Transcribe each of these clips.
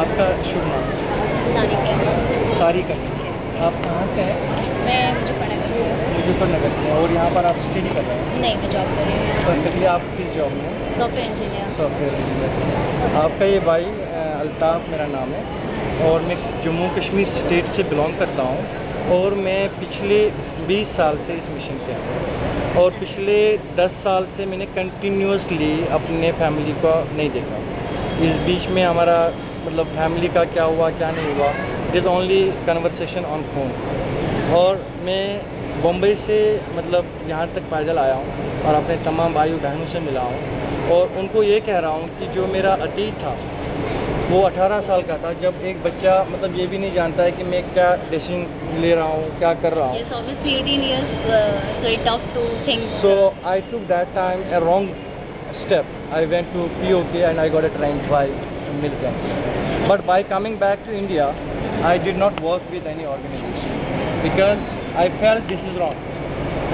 आपका शुभ नाम? सारिका। आप कहाँ से हैं? मैं मुजफ्फरनगर से हूँ। मुजफ्फरनगर से। और यहाँ पर आप स्टडी कर रहे हैं? नहीं, मैं जॉब कर रही हूँ। परफेक्टली। आप किस जॉब में हैं? Software engineer. Software engineer. आपका ये भाई अल्ताफ़ मेरा नाम है और मैं जम्मू कश्मीर स्टेट से बिलोंग करता हूँ और मैं पिछले 20 साल से इस मिशन पे हूँ और पिछले 10 साल से मैंने कंटिन्यूसली अपने फैमिली को नहीं देखा। इस बीच में हमारा मतलब फैमिली का क्या हुआ क्या नहीं हुआ, it is only conversation on phone. और मैं बम्बई से मतलब यहाँ तक पैदल आया हूँ और अपने तमाम भाइयों बहनों से मिला हूँ और उनको ये कह रहा हूँ कि जो मेरा अतीत था वो 18 साल का था, जब एक बच्चा मतलब ये भी नहीं जानता है कि मैं क्या डिसीजन ले रहा हूँ, क्या कर रहा हूँ। Yes, obviously 18 years, so it's tough to think. So I took that time a wrong step. I went to POK and I got trained by Milken. But by coming back to India, I did not work with any organization because I felt this is wrong.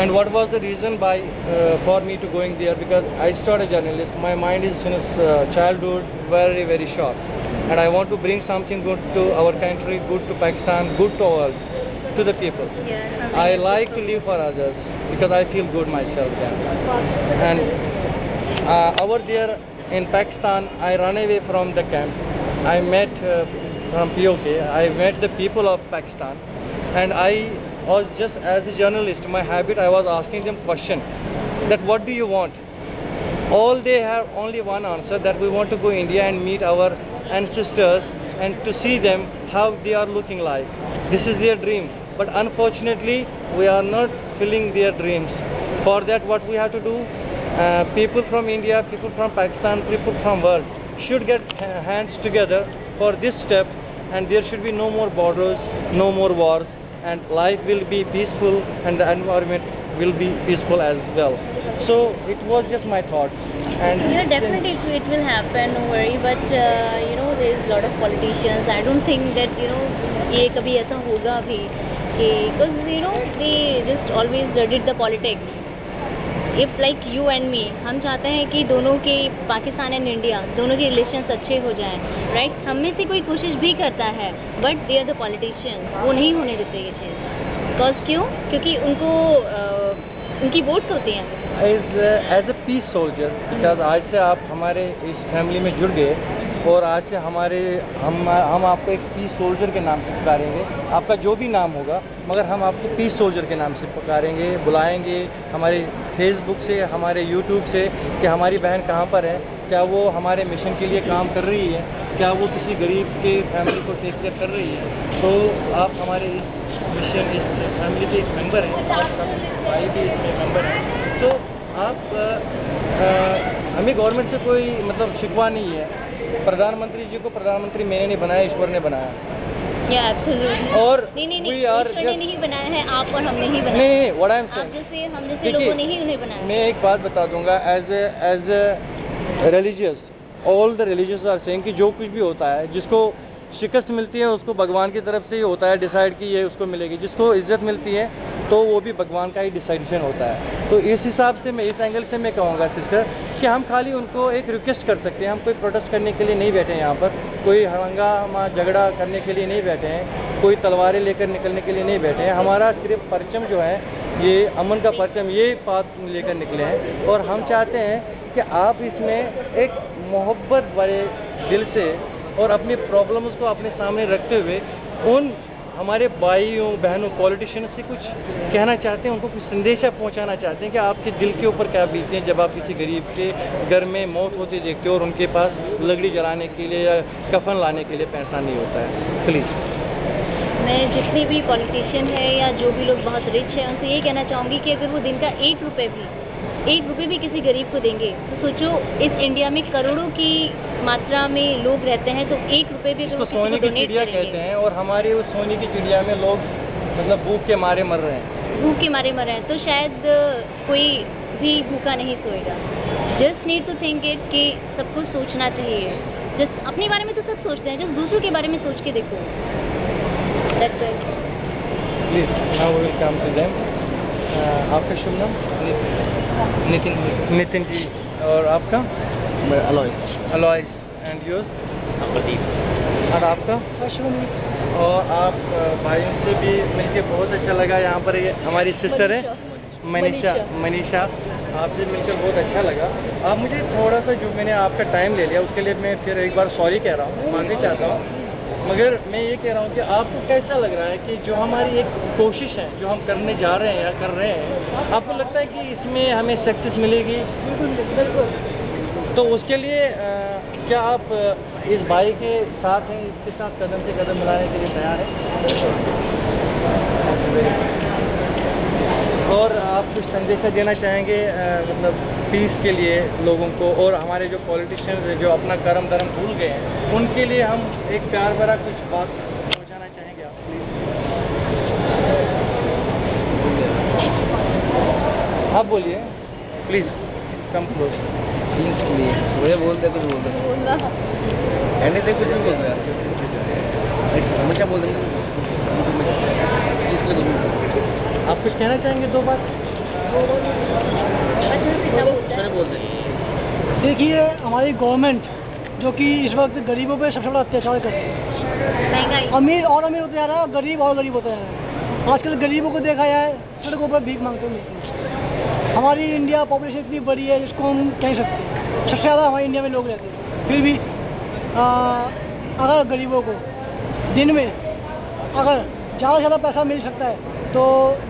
And what was the reason for me to going there? Because I started a journalist. My mind is since childhood very, very sharp. And I want to bring something good to our country, good to Pakistan, good to all, to the people. Yes, I like to live for others because I feel good myself then. And over there in Pakistan, I ran away from the camp. I met from POK, I met the people of Pakistan, and I was just as a journalist, my habit, I was asking them question that what do you want? All they have only one answer, that we want to go India and meet our ancestors and to see them how they are looking like. This is their dream, but unfortunately we are not filling their dreams. For that what we have to do, people from India, people from Pakistan, people from world should get hands together for this step, and there should be no more borders, no more wars, and life will be peaceful and the environment will be peaceful as well. So it was just my thought. And definitely it will happen, no worry. But there is a lot of politicians. I don't think that ये कभी ऐसा होगा भी कि because they just always did the politics. If like you and me, हम चाहते हैं कि दोनों के पाकिस्तान एंड इंडिया दोनों के रिलेशंस अच्छे हो जाएं, राइट? हम में से कोई कोशिश भी करता है, but they are the politicians, वो नहीं होने देते ये चीज़। बिकॉज क्यों? क्योंकि उनको उनकी वोट्स होती हैं। As a peace soldier, because आज से आप हमारे इस फैमिली में जुड़ गए और आज से हम आपको एक पीस सोल्जर के नाम से पुकारेंगे। आपका जो भी नाम होगा, मगर हम आपको पीस सोल्जर के नाम से पुकारेंगे, बुलाएंगे हमारे फेसबुक से, हमारे यूट्यूब से कि हमारी बहन कहाँ पर है, क्या वो हमारे मिशन के लिए काम कर रही है, क्या वो किसी गरीब के फैमिली को टेक केयर कर रही है। तो आप हमारे इस मिशन, इस फैमिली के एक मेंबर हैं, आपका भाई भी इसमें मेंबर है। तो आप हमें गवर्नमेंट से कोई मतलब शिकवा नहीं है। प्रधानमंत्री जी को प्रधानमंत्री मैंने नहीं बनाया, ईश्वर ने बनाया। और नहीं, ईश्वर ने नहीं बनाया है, आप और हमने ही बनाया। नहीं, व्हाट आई एम सेइंग, हम जैसे लोगों ने ही उन्हें बनाया। मैं एक बात बता दूंगा, as a religious, all the religious are saying कि जो कुछ भी होता है, जिसको शिकस्त मिलती है उसको भगवान की तरफ से ही होता है डिसाइड कि ये उसको मिलेगी, जिसको इज्जत मिलती है तो वो भी भगवान का ही डिसाइडेशन होता है। तो इस हिसाब से मैं इस एंगल से मैं कहूँगा सिस्टर कि हम खाली उनको एक रिक्वेस्ट कर सकते हैं। हम कोई प्रोटेस्ट करने के लिए नहीं बैठे हैं यहाँ पर, कोई हंगामा झगड़ा करने के लिए नहीं बैठे हैं, कोई तलवारें लेकर निकलने के लिए नहीं बैठे हैं। हमारा सिर्फ परचम जो है, ये अमन का परचम, ये बात लेकर निकले हैं और हम चाहते हैं कि आप इसमें एक मोहब्बत भरे दिल से और अपनी प्रॉब्लम्स को अपने सामने रखते हुए उन हमारे भाइयों बहनों पॉलिटिशियन से कुछ कहना चाहते हैं, उनको कुछ संदेशा पहुंचाना चाहते हैं कि आपके दिल के ऊपर क्या बीतते हैं जब आप किसी गरीब के घर में मौत होती देखते हो और उनके पास लकड़ी जलाने के लिए या कफन लाने के लिए पैसा नहीं होता है। प्लीज़, मैं जितने भी पॉलिटिशियन है या जो भी लोग बहुत रिच हैं उनसे ये कहना चाहूँगी कि अगर वो दिन का एक रुपये भी किसी गरीब को देंगे तो सोचो इस इंडिया में करोड़ों की मात्रा में लोग रहते हैं, तो एक रुपये भी अगर सोने की चिड़िया कहते हैं और हमारे उस सोने की चिड़िया में लोग मतलब भूख के मारे मर रहे हैं, तो शायद कोई भी भूखा नहीं सोएगा। Just need to think it कि सबको सोचना चाहिए। जस्ट अपने बारे में तो सब सोचते हैं, जस्ट दूसरों के बारे में सोच के देखो। Please now we will come to them. आपका शुभ नाम? नितिन जी। और आपका? मैं अलॉय। And yours? प्रदीप। और आपका? अश्विनी। और आप भाइयों से भी मिलके बहुत अच्छा लगा। यहाँ पर ये हमारी सिस्टर है मनीषा, आपसे मिलकर बहुत अच्छा लगा। आप मुझे थोड़ा सा, जो मैंने आपका टाइम ले लिया उसके लिए मैं फिर एक बार सॉरी कह रहा हूँ, माफ़ी चाहता हूँ। मगर मैं ये कह रहा हूँ कि आपको कैसा लग रहा है कि जो हमारी एक कोशिश है जो हम करने जा रहे हैं या कर रहे हैं, आपको लगता है कि इसमें हमें सक्सेस मिलेगी? तो उसके लिए क्या आप इस भाई के साथ हैं, इसके साथ कदम से कदम मिलाने के लिए तैयार हैं? और आप कुछ संदेशा देना चाहेंगे मतलब पीस के लिए लोगों को, और हमारे जो पॉलिटिशियंस हैं जो अपना कर्म धर्म भूल गए हैं, उनके लिए हम एक प्यार भरा कुछ बात पहुंचाना चाहेंगे आप प्लीज? आप बोलिए प्लीज, कम क्लोज। मुझे बोलते कुछ बोलते कहने से कुछ नहीं बोलते यार, हमेशा बोल देंगे। आप कुछ कहना चाहेंगे? दो बात बोलते। देखिए, हमारी गवर्नमेंट जो कि इस वक्त गरीबों पे सबसे बड़ा अत्याचार कर रही है। अमीर और अमीर होते जा रहा है, गरीब और गरीब होते जा रहा है। आजकल गरीबों को देखा जाए सड़कों पर भीख मांगते मिलते हैं। हमारी इंडिया पॉपुलेशन इतनी बड़ी है जिसको हम कह सकते हैं सबसे ज़्यादा हमारे इंडिया में लोग रहते हैं, फिर भी अगर गरीबों को दिन में अगर ज़्यादा से ज़्यादा पैसा मिल सकता है तो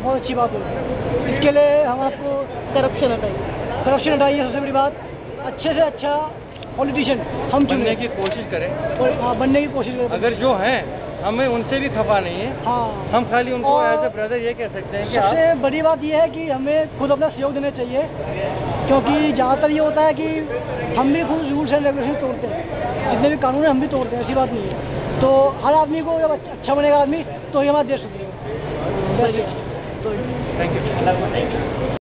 बहुत अच्छी बात होगी। इसके लिए हम आपको करप्शन हटाइए, सबसे बड़ी बात। अच्छे से अच्छा पॉलिटिशियन हम बनने की कोशिश करें, बनने की कोशिश करें। अगर जो हैं हमें उनसे भी खफा नहीं है। हाँ, हम खाली उनको एज ए ब्रदर ये कह सकते हैं कि सबसे बड़ी बात यह है कि हमें खुद अपना सहयोग देना चाहिए, क्योंकि ज़्यादातर ये होता है कि हम भी खुद रूल्स एंड रेगुलेशन तोड़ते हैं, जितने भी कानून हैं हम भी तोड़ते हैं, ऐसी बात नहीं है। तो हर आदमी को जब अच्छा बनेगा आदमी तो ये हमारा देश सुधरेगा। Thank you.